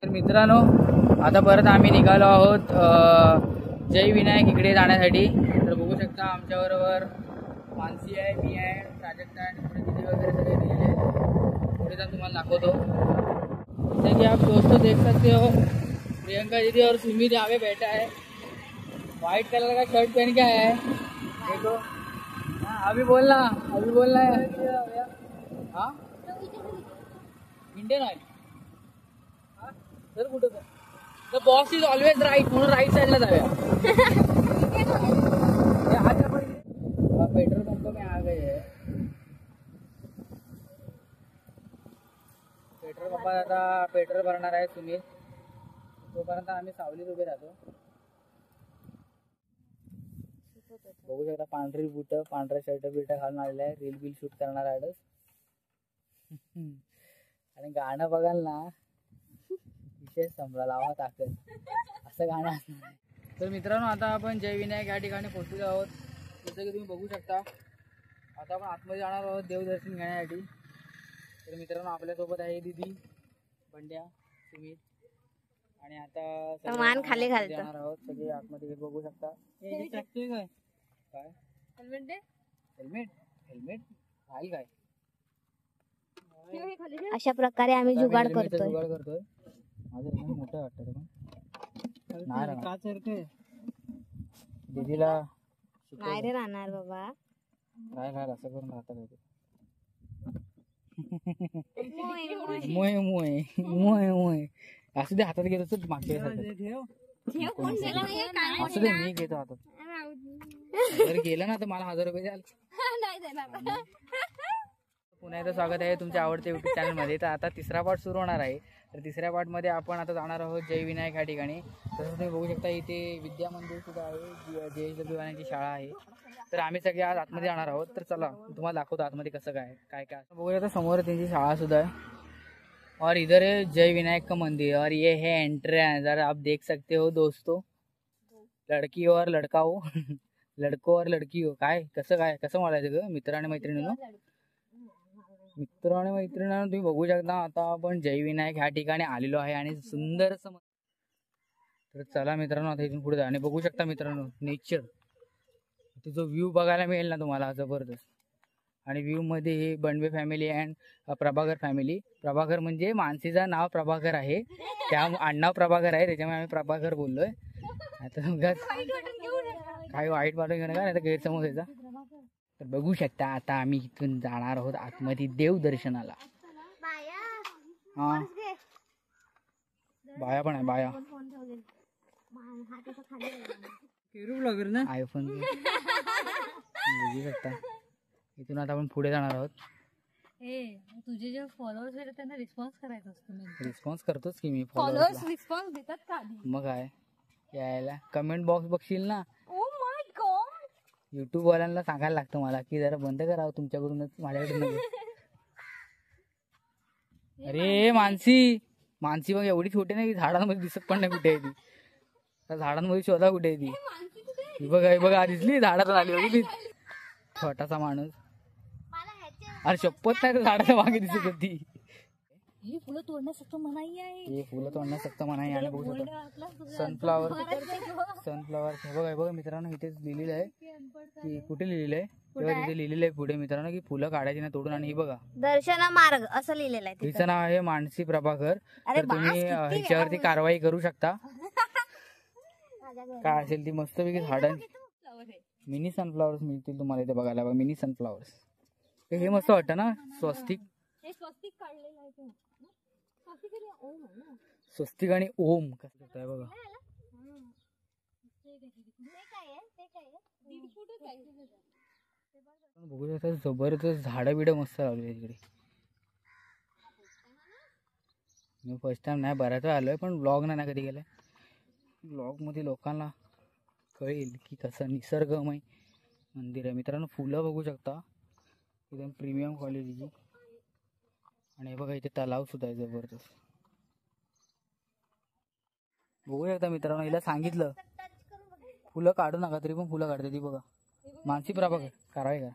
तर मित्रांनो, आता परत आम्ही निघालो आहोत जय विनायक इकडे जाण्यासाठी. तर बघू शकता आमच्याबरोबर मानसी आहे, मी आहे, प्राजक्ता आहे, पुढे तिथे वगैरे सगळे दिलेले आहेत. पुढे जाऊन तुम्हाला दाखवतो. जैसे कि आप दोस्तों देख सकते हो, प्रियंका दीदी और सुमित यहाँ पे बैठा है. व्हाइट कलर का शर्ट पहन के आया है. देखो, अभी बोलना है. हाँ, इंडियन ऑइल. सर कुठं the boss is always right म्हणून राईट साइडला जाऊया. पेट्रोल पंप में आ गए हैं. पेट्रोल पंपात आता पेट्रोल भरणार आहे तुम्ही. तोपर्यंत आम्ही सावलीत उभे राहतो. बघू शकता पांढरी बूट, पांढरा शर्ट बिर्ट घालून आलेला आहे. रील बिल शूट करणार आहे. आणि गाणं बघाल ना, विशेष संभ्रम लावा ताकद असं गाणं असणार. तर मित्रांनो, आता आपण जय विनायक या ठिकाणी पोहोचलो आहोत. जसं की तुम्ही बघू शकता, आता आपण आतमध्ये जाणार आहोत देवदर्शन घेण्यासाठी. तर मित्रांनो, आपल्यासोबत आहे दीदी, बंड्या, सुमित आणि आता मान खाली घालतो जाणार आहोत सगळे आतमध्ये. बघू शकता हे टाकतोय काय काय हेल्मेट राहील काय. अशा प्रकारे आम्ही जुगाड करतोय. माझं मोठं वाटतं नाही दीदीला नाही रे राहणार बाबा. राहील असं करून राहतात. मोय असू दे, हातात घेतो तर मागच्या असू दे, मी घेतो हातात. जर गेलं ना तर मला 1000 रुपये द्याल. पुन्हा एकदा स्वागत आहे तुमच्या आवडत्या युट्यूब चॅनलमध्ये. तर आता तिसरा पार्ट सुरू होणार आहे. तर तिसऱ्या पार्टमध्ये आपण आता जाणार आहोत जय विनायक या ठिकाणी. तसं तुम्ही बघू शकता इथे विद्या मंदिर सुद्धा आहे, JSW वाल्यांची शाळा आहे. तर आम्ही सगळे आज आतमध्ये जाणार आहोत. तर चला तुम्हाला दाखवतो आतमध्ये कसं काय बघू शकता. समोर त्यांची शाळा सुद्धा है और इधर है जय विनायक का मंदिर और ये है एंट्रेंस. और आप देख सकते हो दोस्तों, लड़की और लड़का हो लड़को और लड़की हो. कसं म्हणायचं ग मित्र आणि मैत्रिणींनो. तुम्ही बघू शकता आता आपण जय विनायक ह्या ठिकाणी आलेलो आहे आणि सुंदर असं. तर चला मित्रांनो, आता इथून पुढे जा. आणि बघू शकता मित्रांनो, नेचर जो व्ह्यू बघायला मिळेल ना तुम्हाला जबरदस्त. आणि व्ह्यू मध्ये हे Bandwe family and Prabhakar family. Prabhakar म्हणजे मानसीचं नाव प्रभाकर आहे, त्या आडनाव प्रभाकर आहे, त्याच्यामुळे आम्ही प्रभाकर बोललोय. आता काही वाईट वाटून घेऊ नका, नाही तर गैरसमज यायचा. तर बघू शकता आता आम्ही इथून जाणार आहोत आतमध्ये देव दर्शनाला. हा, बाया पण आहे, बाया आयफोन बघू शकता. इथून आता आपण पुढे जाणार आहोत. तुझे जे फॉलोअर्स आहेत त्यांना रिस्पॉन्स करायचा असतो. रिस्पॉन्स करतोच की मी. फॉलोअर्स रिस्पॉन्स देतात का? मग काय यायला कमेंट बॉक्स बघशील ना. ओ माय गॉड, युट्यूब वाल्यांना सांगायला लागतं मला की जरा बंद करावं तुमच्याकडूनच, माझ्याकडून. अरे मानसी बघ एवढी छोटी नाही, झाडांमध्ये दिसत पण नाही कुठे आहे ती. त्या झाडांमध्ये शोधा कुठे आहे ती. बघा दिसली झाडातून आली होती छोटासा माणूस. अरे शपथ नाही, तर झाडाच्या मागे दिसत होती. हे फुलं तोडण्यासाठी मनाई आहे. आणि बघू शकता सनफ्लावर हे बघा मित्रांनो, इथेच लिहिलेलं आहे की कुठे लिहिलेलं आहे तेव्हा तिथे लिहिलेलं आहे पुढे मित्रांनो की फुलं काढायची ना तोडून. आणि हे बघा दर्शना मार्ग असं लिहिलेलं आहे. हिचं नाव आहे मानसी प्रभाकर. तर तुम्ही हिच्यावरती कारवाई करू शकता. काय असेल ती मस्तपैकी झाडं. मिनी सनफ्लावर्स मिळतील तुम्हाला इथे बघायला. बघा मिनी सनफ्लावर्स, हे मस्त वाटतं ना. स्वस्तिक आणि ओम कसं करताय बघा. बघू शकता जबरदस्त झाडं बिडं मस्त लावली तिकडे. मी फर्स्ट टाइम नाही, बऱ्याच वेळा आलोय पण ब्लॉग नाही ना कधी गेलाय. ब्लॉग मध्ये लोकांना कळेल की कसं निसर्गमय मंदिर आहे. मित्रांनो फुलं बघू शकता एकदम प्रीमियम क्वालिटीची. आणि हे बघा इथे तलाव सुद्धा आहे जबरदस्त. बघू शकता मित्रांनो, हिला सांगितलं फुलं काढू नका तरी पण फुलं काढते ती. बघा मानसी प्रभाकर कारवाई का.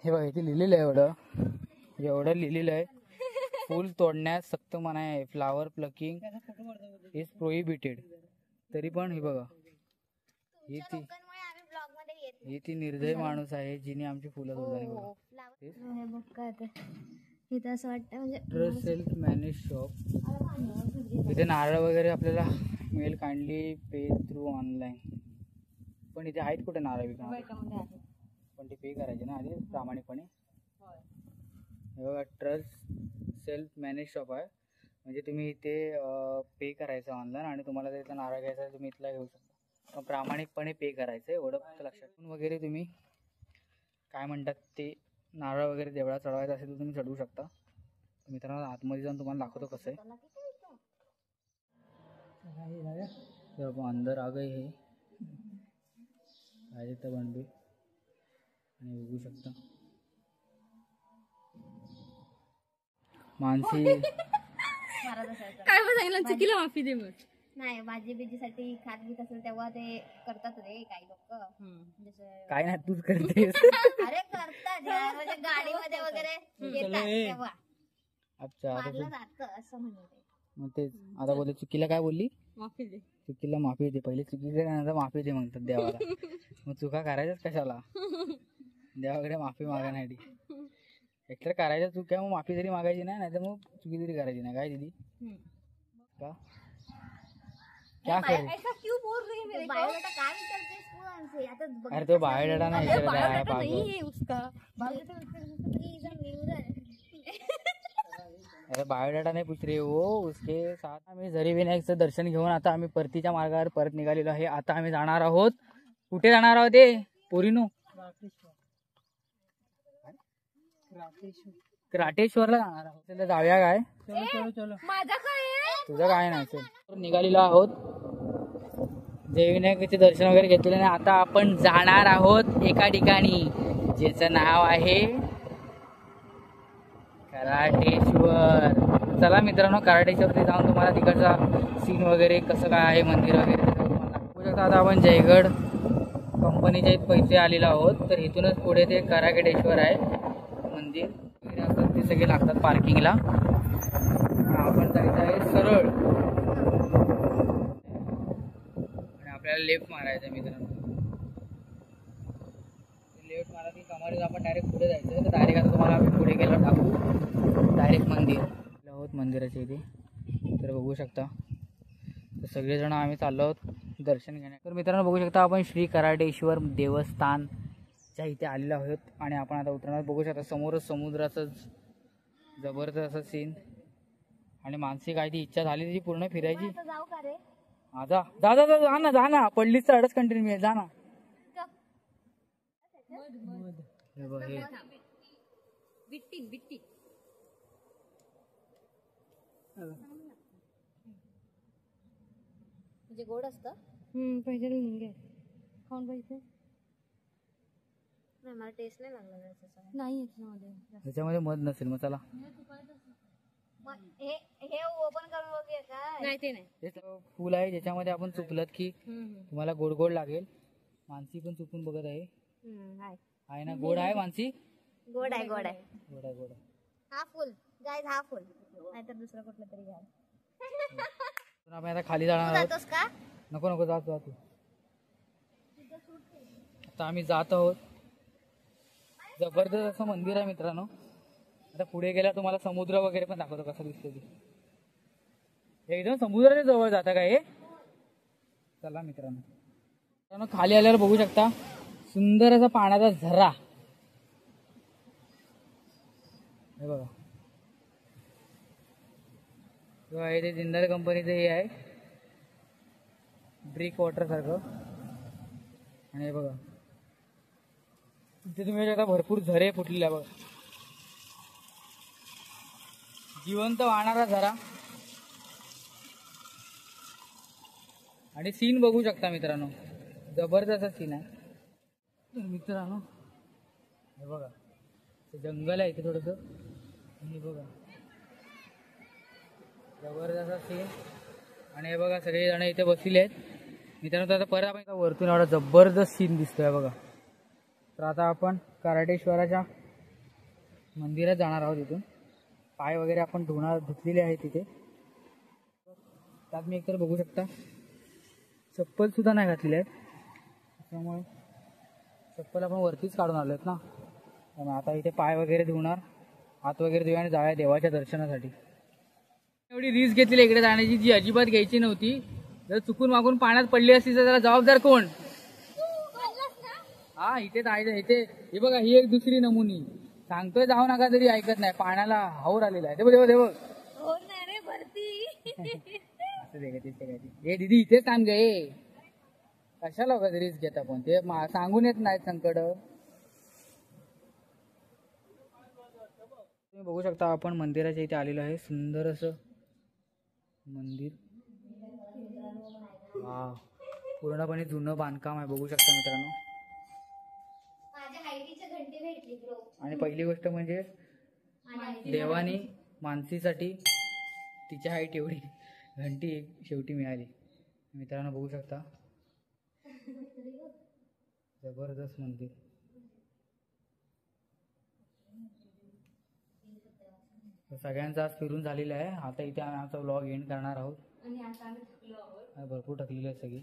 हे बघा इथे लिहिलेलं आहे एवढं लिहिलेलं आहे फूल तोडण्यास सक्त मनाई आहे. Flower plucking is prohibited. तरी पण हे बघा, ही ती लोकांमुळे आम्ही ब्लॉग मध्ये येत ही ती निर्दय माणूस आहे जिने आमची फुलं तोडली. हो, हे बघ काय ते. इथं असं वाटतं म्हणजे ट्रस्ट सेल्फ मॅनेज शॉप. इथे नारळ वगैरे आपल्याला मिळेल. काइंडली पे थ्रू ऑनलाईन. पण इथे आहेत कुठे नारळ विकणार? पण ते पे करायचे ना आधी प्रामाणिकपणे. हे बघा, ट्रस्ट सेल्फ मॅनेज शॉप आहे. म्हणजे तुम्ही इथे पे करायचं ऑनलाईन आणि तुम्हाला जर इथला नारळ घ्यायचा आहे तुम्ही इथला घेऊ शकता. पण प्रामाणिकपणे पे करायचं आहे, एवढं फक्त लक्षात ठेवून. वगैरे तुम्ही काय म्हणतात ते नारळ वगैरे देवळात चढवायचं असेल तर तुम्ही चढवू शकता. मित्रांनो आतमध्ये जाऊन तुम्हाला दाखवतो कसं आहे. जब अंदर आ गए हे राजता बनबे आणि बघू शकता मानसी. काय सांगितलं चुकीला माफी दे मग. नाही, भाजी बिजीसाठी खात बीत असेल तेव्हा ते करतात रे काही लोक. जसं काय नाही तूच करतेस. अरे करतात यार, म्हणजे गाडीमध्ये वगैरे येतात तेव्हा अच्छा आता मारलं जातं असं म्हणते. मग तेच आता बोलते चुकीला काय बोलली? माफी दे. चुकीला माफी दे. पहिले चुकी केल्यानंतर माफी दे म्हणतात देवाला. मग चुका करायच्याच कशाला? देवाकडे माफी मागण्यासाठी. एकतर करायच्या चुक्या मग माफी तरी मागायची नाही, नाहीतर मग चुकी तरी करायची नाही. काय दीदी का क्या करे? बायोडाटा काय विचारतेस तू आमचे? आता बघ, अरे तो बायोडाटा नाही विचारत आहे पागल. बायोडाटा विचारते तू, ही जर न्यूज अरे बायोडाटा नाही पूछ रहे हो उसके साथ. आम्ही झरी विनायकचं दर्शन घेऊन आता आम्ही परतीच्या मार्गावर परत निघालेलो आहे. आता आम्ही जाणार आहोत. कुठे जाणार आहोत ते पोरीनो? क्राटेश्वरला जाणार आहोत. त्याला जाऊया काय? माझा काय तुझं काय नाही. चल निघालेलो आहोत. देवीनायकाचे दर्शन वगैरे घेतलेले आणि आता आपण जाणार आहोत एका ठिकाणी ज्याचं नाव आहे कराटेश्वर. चला मित्रांनो, कराटेश्वरती जाऊन तुम्हाला तिकडचा सीन वगैरे कसं काय आहे, मंदिर वगैरे बघू शकता. आता आपण जयगड कंपनीच्या इथे पैसे आलेलो आहोत. तर इथूनच पुढे ते कराटेश्वर आहे मंदिर वगैरे असतात, ते सगळे लागतात पार्किंगला. आपण जायचं आहे सरळ आणि आपल्याला लेफ्ट मारायचं मित्रांनो. लेफ्ट मारा की कमारीत आपण डायरेक्ट पुढे जायचं. तर डायरेक्ट आता तुम्हाला आम्ही पुढे गेलो टाकू डायरेक्ट मंदिर आहोत मंदिराच्या इथे. तर बघू शकता तर सगळेजण आम्ही चाललो आहोत दर्शन घेण्या. तर मित्रांनो बघू शकता आपण श्री कराटेश्वर देवस्थानच्या इथे आलेलो आहोत आणि आपण आता उतरणार. बघू शकता समोरच समुद्राचंच जबरदस्त असं सीन. आणि मानसी काय ती इच्छा झाली त्याची पूर्ण फिरायची. जाऊ का रे? हा जा जा जा जा जा ना, जा ना. पडलीच तर अडच कंटिन्यू मिळेल. जा ना. हे बघ हे बिट्टी म्हणजे गोड असतं. पैसे घे खाऊन पैसे नाही, मला टेस्ट नाही लागला त्याचा. नाही येत मध्ये. ह्याच्यामध्ये मध नसेल. मग चला हे ओपन करून बघूया काय? नाही ते नाही. हे फूल आहे ज्याच्यामध्ये आपण चुकलत की तुम्हाला गोड गोड लागेल. मानसी पण चुकून बघत आहे. आहे ना गोड आहे मानसी? गोड आहे गोड आहे गोड आहे गोड आहे. हा फुल गाईज, हा फुल नाहीतर दुसरं कुठलं तरी घ्या. तर आपण आता खाली जाणार आहोत. जातोस का? नको नको जा तू. आता आम्ही जात आहोत. जबरदस्त असं मंदिर आहे मित्रांनो. आता पुढे गेला तुम्हाला समुद्र वगैरे पण दाखवतो कसं दिसतो ते. एकदम समुद्राच्या जवळ जाता का हे? चला मित्रांनो खाली आल्यावर बघू शकता सुंदर असा पाण्याचा झरा. हे बघा इथे जिंदाल कंपनीचं हे आहे ब्रिक वॉटर सारखं. आणि हे बघा इथे तुम्ही आता भरपूर झरे फुटलेले आहे बघा. जिवंत वाहणारा झरा. आणि सीन बघू शकता मित्रांनो, जबरदस्त सीन आहे. तर मित्रांनो हे बघा ते जंगल आहे इथे थोडंसं. हे बघा जबरदस्त सीन. आणि हे बघा सगळे जण इथे बसलेले आहेत मित्रांनो. तर आता परत आपण वरतून एवढा जबरदस्त सीन दिसतोय बघा. तर आता आपण कराटेश्वराच्या मंदिरात जाणार आहोत इथून. पाय वगैरे आपण धुतलेले आहे तिथे. त्यात मी एकतर बघू शकता चप्पल सुद्धा नाही घातलेली आहेत, त्यामुळे चप्पल आपण वरतीच काढून आलो आहेत ना. त्यामुळे आता इथे पाय वगैरे धुणार, हात वगैरे धुया आणि जाऊया देवाच्या दर्शनासाठी. एवढी रिस्क घेतलेली इकडे जाण्याची जी अजिबात घ्यायची नव्हती. जर चुकून मागून पाण्यात पडली असती तर त्याला जबाबदार कोण? हा इथे जायचं. इथे हे बघा, ही एक दुसरी नमुनी सांगतोय जाऊ नका तरी ऐकत नाही. पाण्याला हावर आलेला आहे. देव देव असं हे दीदी इथेच थांब गे, कशाला वगैरे रिस्क घेता पण ते सांगून येत नाहीत संकट. तुम्ही बघू शकता आपण मंदिराच्या इथे आलेलो आहे. सुंदर असं मंदिर, वाव, पूर्णपणे जुनं बांधकाम आहे. बघू शकता मित्रांनो. माझ्या हाईटीची घंटी भेटली ब्रो. आणि पहिली गोष्ट म्हणजे देवानी मानसीसाठी तिच्या हाईट एवढी घंटी शेवटी मिळाली. मित्रांनो बघू शकता, जबरदस्त मंदिर. सगळ्यांचा आज फिरून झालेला आहे. आता इथे आम्ही आमचा व्लॉग एंड करणार आहोत. भरपूर थकलेली आहे सगळी.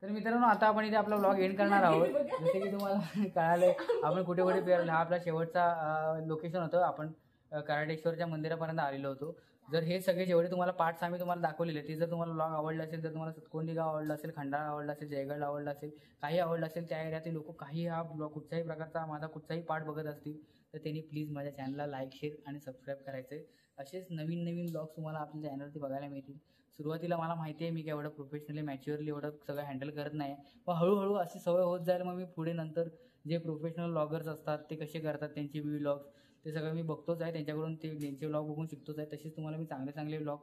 तर मित्रांनो आता आपण इथे आपला व्लॉग एंड करणार आहोत. जसे की तुम्हाला कळालंय आपण कुठे कुठे फिरलो. हा आपला शेवटचा लोकेशन होतं. आपण कराडेश्वरच्या मंदिरापर्यंत आलेलो होतो. जर हे सगळे जेवढे तुम्हाला पार्ट्स आम्ही तुम्हाला दाखवलेले ते जर तुम्हाला व्लॉग आवडला असेल, जर तुम्हाला सतकोंडी गाव आवडलं असेल, खंडाळा आवडला असेल, जयगड आवडला असेल, काही आवडलं असेल, त्या एरियातील लोक काही हा ब्लॉग कुठच्याही प्रकारचा माझा कुठचाही पार्ट बघत असतील तर त्यांनी प्लीज माझ्या चॅनलला लाईक, शेअर आणि सबस्क्राईब करायचं आहे. असेच नवीन नवीन ब्लॉग्स तुम्हाला आपल्या चॅनलवरती बघायला मिळतील. सुरुवातीला मला माहिती आहे मी एवढं प्रोफेशनली मॅच्युअरली एवढं सगळं हँडल करत नाही, पण हळूहळू अशी सवय होत जाईल. मग मी पुढे नंतर जे प्रोफेशनल ब्लॉगर्स असतात ते कसे करतात त्यांचे व्लॉग्स ते सगळं मी बघतोच आहे. त्यांच्याकडून त्यांचे व्लॉग बघून शिकतोच आहे. तसेच तुम्हाला मी चांगले चांगले व्लॉग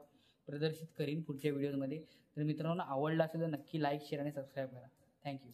प्रदर्शित करीन पुढच्या व्हिडिओजमध्ये. तर मित्रांनो आवडला असेल तर नक्की लाईक, शेअर आणि सबस्क्राईब करा. थँक्यू.